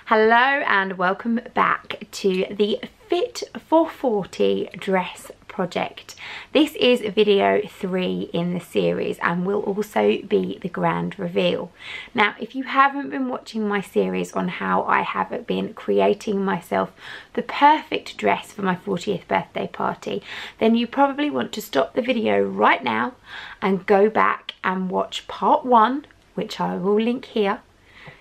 Hello and welcome back to the Fit for 40 dress project. This is video 3 in the series and will also be the grand reveal. Now, if you haven't been watching my series on how I have been creating myself the perfect dress for my 40th birthday party, then you probably want to stop the video right now and go back and watch part 1, which I will link here.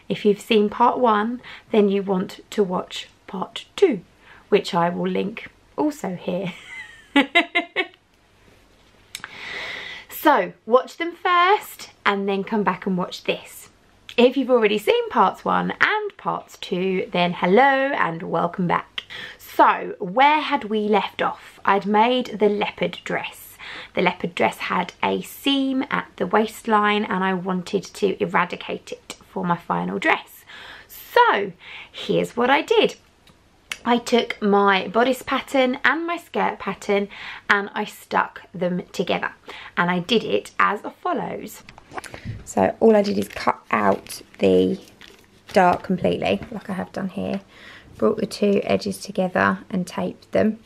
If you've seen part 1, then you want to watch part 2, which I will link also here. So watch them first and then come back and watch this. If you've already seen parts 1 and parts 2, then hello and welcome back. So where had we left off? I'd made the leopard dress. The leopard dress had a seam at the waistline and I wanted to eradicate it for my final dress. So here's what I did. I took my bodice pattern and my skirt pattern and I stuck them together, and I did it as follows. So all I did is cut out the dart completely, like I have done here, brought the two edges together and taped them,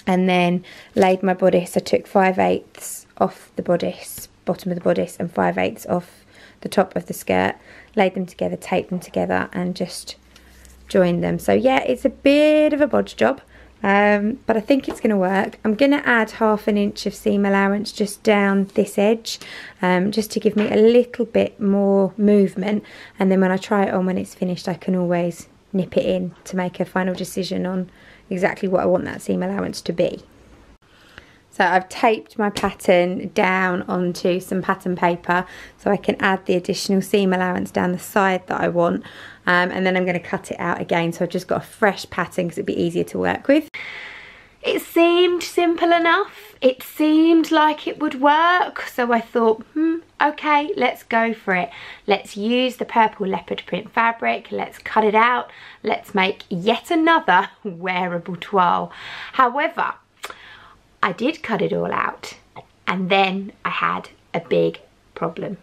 and then laid my bodice. I took 5/8 off the bodice, bottom of the bodice, and 5/8 off the top of the skirt, laid them together, taped them together and just joined them. So yeah, it's a bit of a bodge job, but I think it's going to work. I'm going to add 1/2 inch of seam allowance just down this edge, just to give me a little bit more movement, and then when I try it on when it's finished I can always nip it in to make a final decision on exactly what I want that seam allowance to be. So I've taped my pattern down onto some pattern paper so I can add the additional seam allowance down the side that I want, and then I'm going to cut it out again, so I've just got a fresh pattern because it'd be easier to work with. It seemed simple enough, it seemed like it would work, so I thought, okay, let's go for it. Let's use the purple leopard print fabric, let's cut it out, let's make yet another wearable toile. However, I did cut it all out, and then I had a big problem.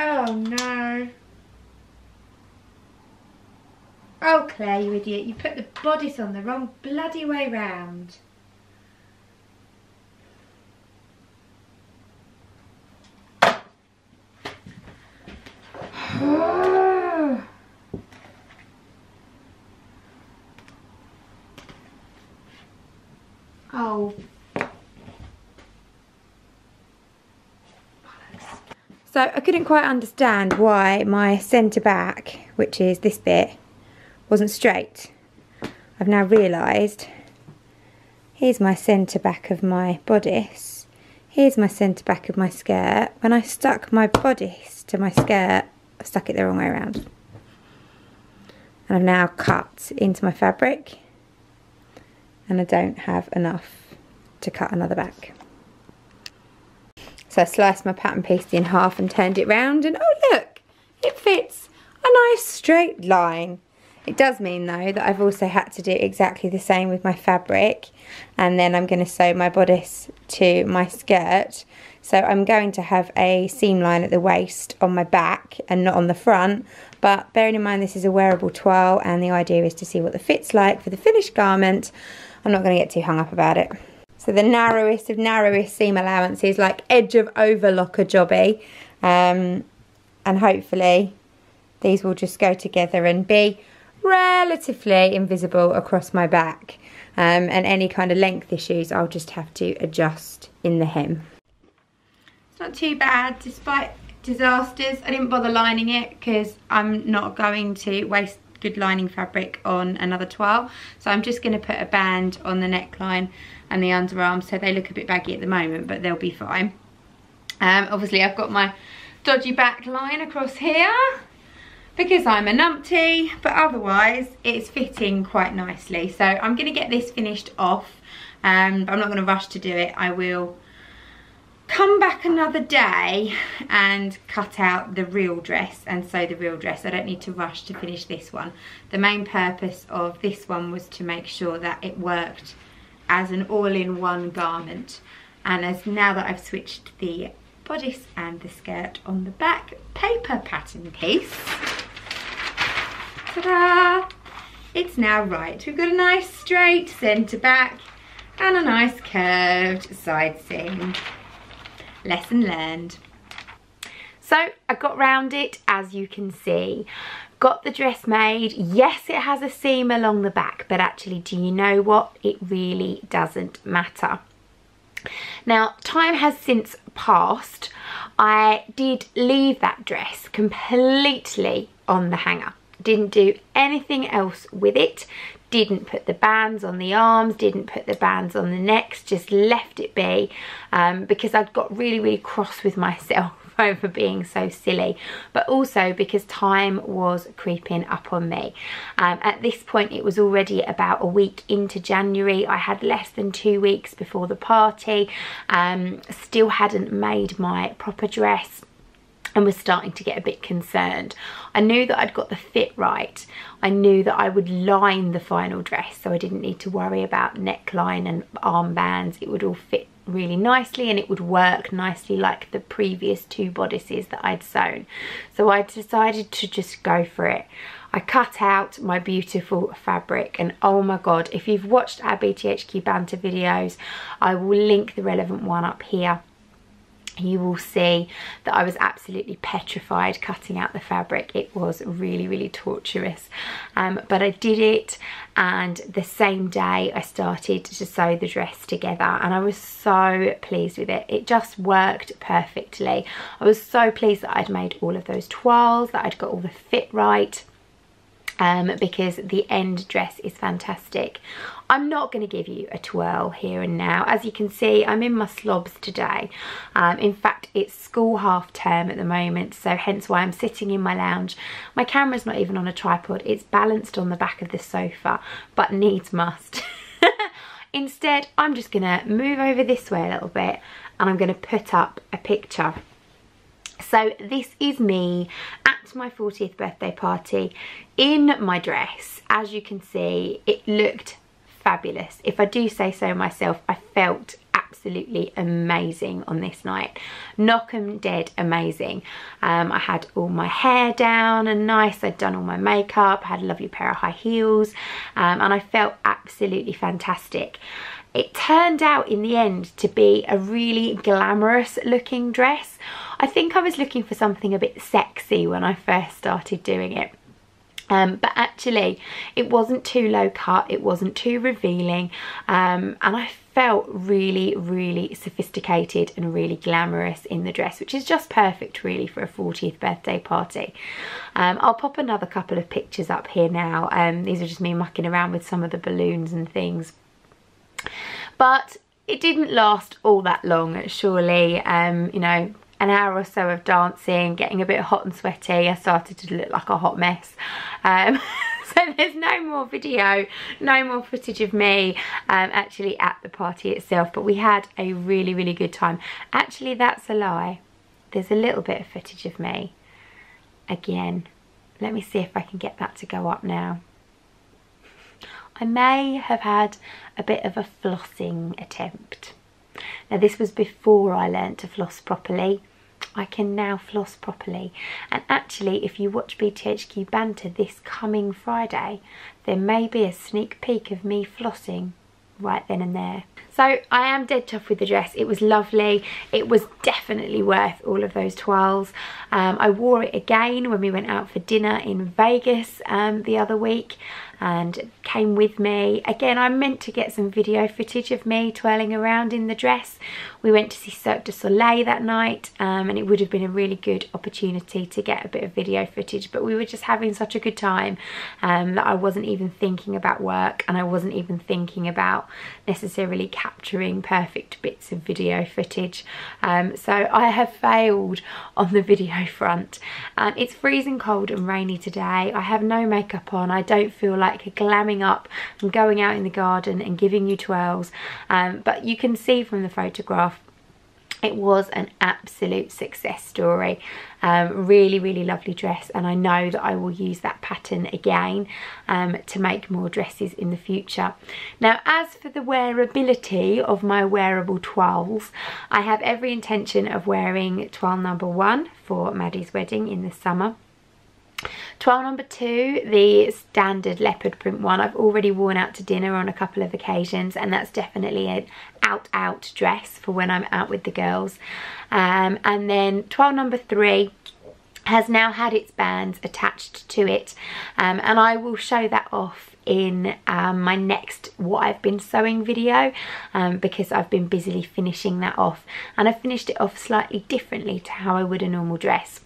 Oh no. Oh Claire, you idiot, you put the bodice on the wrong bloody way round. Oh. So I couldn't quite understand why my centre back, which is this bit, wasn't straight. I've now realised, here's my centre back of my bodice, here's my centre back of my skirt. When I stuck my bodice to my skirt, I stuck it the wrong way around. And I've now cut into my fabric and I don't have enough to cut another back. So I sliced my pattern piece in half and turned it round, and oh look, it fits a nice straight line. It does mean though that I've also had to do exactly the same with my fabric, and then I'm going to sew my bodice to my skirt. So I'm going to have a seam line at the waist on my back and not on the front, but bearing in mind this is a wearable toile and the idea is to see what the fit's like for the finished garment, I'm not going to get too hung up about it. So the narrowest of narrowest seam allowances, like edge of overlocker jobby, and hopefully these will just go together and be relatively invisible across my back, and any kind of length issues I'll just have to adjust in the hem. It's not too bad despite disasters. I didn't bother lining it because I'm not going to waste good lining fabric on another toile, so I'm just going to put a band on the neckline and the underarms so they look a bit baggy at the moment, but they'll be fine. Obviously I've got my dodgy back line across here because I'm a numpty, but otherwise it's fitting quite nicely. So I'm going to get this finished off but I'm not going to rush to do it. I will come back another day and cut out the real dress and sew the real dress. I don't need to rush to finish this one. The main purpose of this one was to make sure that it worked as an all-in-one garment. And as now that I've switched the bodice and the skirt on the back paper pattern piece, ta-da! It's now right. We've got a nice straight centre back and a nice curved side seam. Lesson learned. So I got round it, as you can see. Got the dress made. Yes, it has a seam along the back, but actually, do you know what? It really doesn't matter. Now, time has since passed. I did leave that dress completely on the hanger. Didn't do anything else with it. Didn't put the bands on the arms, didn't put the bands on the necks, just left it be, because I'd got really cross with myself over being so silly, but also because time was creeping up on me. At this point, it was already about a week into January. I had less than 2 weeks before the party, still hadn't made my proper dress, and was starting to get a bit concerned. I knew that I'd got the fit right. I knew that I would line the final dress, so I didn't need to worry about neckline and armbands. It would all fit really nicely and it would work nicely like the previous 2 bodices that I'd sewn. So I decided to just go for it. I cut out my beautiful fabric, and oh my god, if you've watched our BTHQ banter videos, I will link the relevant one up here. You will see that I was absolutely petrified cutting out the fabric. It was really torturous, but I did it, and the same day I started to sew the dress together, and I was so pleased with it. It just worked perfectly. I was so pleased that I'd made all of those toiles, that I'd got all the fit right, because the end dress is fantastic. I'm not going to give you a twirl here and now. As you can see, I'm in my slobs today. In fact, it's school half term at the moment, so hence why I'm sitting in my lounge. My camera's not even on a tripod. It's balanced on the back of the sofa, but needs must. Instead, I'm just going to move over this way a little bit, and I'm going to put up a picture. So this is me at my 40th birthday party in my dress. As you can see, it looked fabulous. If I do say so myself, I felt absolutely amazing on this night. Knock 'em dead amazing. I had all my hair down and nice. I'd done all my makeup. I had a lovely pair of high heels, and I felt absolutely fantastic. It turned out in the end to be a really glamorous looking dress. I think I was looking for something a bit sexy when I first started doing it. But actually it wasn't too low cut, it wasn't too revealing, and I felt really sophisticated and really glamorous in the dress, which is just perfect really for a 40th birthday party. I'll pop another couple of pictures up here now. These are just me mucking around with some of the balloons and things. But it didn't last all that long, surely. You know, an hour or so of dancing, getting a bit hot and sweaty, I started to look like a hot mess. So there's no more video, no more footage of me actually at the party itself, but we had a really good time. Actually, that's a lie. There's a little bit of footage of me. Again, let me see if I can get that to go up now. I may have had a bit of a flossing attempt. Now this was before I learnt to floss properly. I can now floss properly, and actually if you watch BTHQ Banter this coming Friday, there may be a sneak peek of me flossing right then and there. So I am dead tough with the dress. It was lovely. It was definitely worth all of those toiles. I wore it again when we went out for dinner in Vegas the other week, and came with me. Again, I meant to get some video footage of me twirling around in the dress. We went to see Cirque du Soleil that night, and it would have been a really good opportunity to get a bit of video footage, but we were just having such a good time that I wasn't even thinking about work, and I wasn't even thinking about necessarily capturing perfect bits of video footage. So I have failed on the video front. It's freezing cold and rainy today. I have no makeup on. I don't feel like like glamming up and going out in the garden and giving you twirls, but you can see from the photograph it was an absolute success story. Really lovely dress, and I know that I will use that pattern again to make more dresses in the future. Now, as for the wearability of my wearable toiles, I have every intention of wearing toile number 1 for Maddie's wedding in the summer. Toile number 2, the standard leopard print one, I've already worn out to dinner on a couple of occasions, and that's definitely an out dress for when I'm out with the girls. And then toile number 3 has now had its bands attached to it, and I will show that off in my next what I've been sewing video, because I've been busily finishing that off, and I finished it off slightly differently to how I would a normal dress.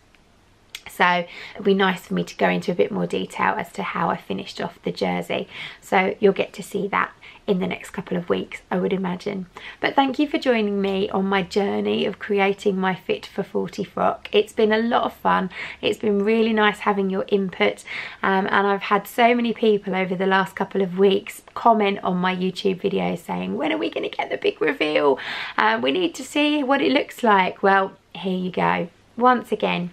So it'll be nice for me to go into a bit more detail as to how I finished off the jersey. So you'll get to see that in the next couple of weeks, I would imagine. But thank you for joining me on my journey of creating my Fit for 40 frock. It's been a lot of fun. It's been really nice having your input, and I've had so many people over the last couple of weeks comment on my YouTube videos saying, when are we going to get the big reveal? We need to see what it looks like. Well, here you go. Once again,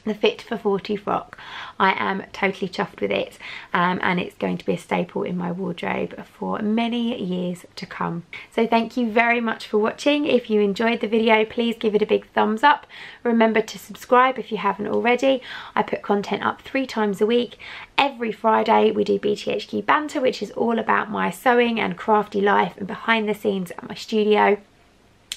the Fit for 40 frock. I am totally chuffed with it, and it's going to be a staple in my wardrobe for many years to come. So thank you very much for watching. If you enjoyed the video, please give it a big thumbs up. Remember to subscribe if you haven't already. I put content up 3 times a week. Every Friday we do BTHQ Banter, which is all about my sewing and crafty life and behind the scenes at my studio.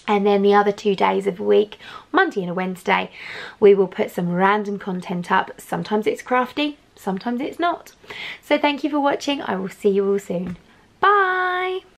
And then the other 2 days of the week, Monday and a Wednesday, we will put some random content up. Sometimes it's crafty, sometimes it's not. So thank you for watching. I will see you all soon. Bye!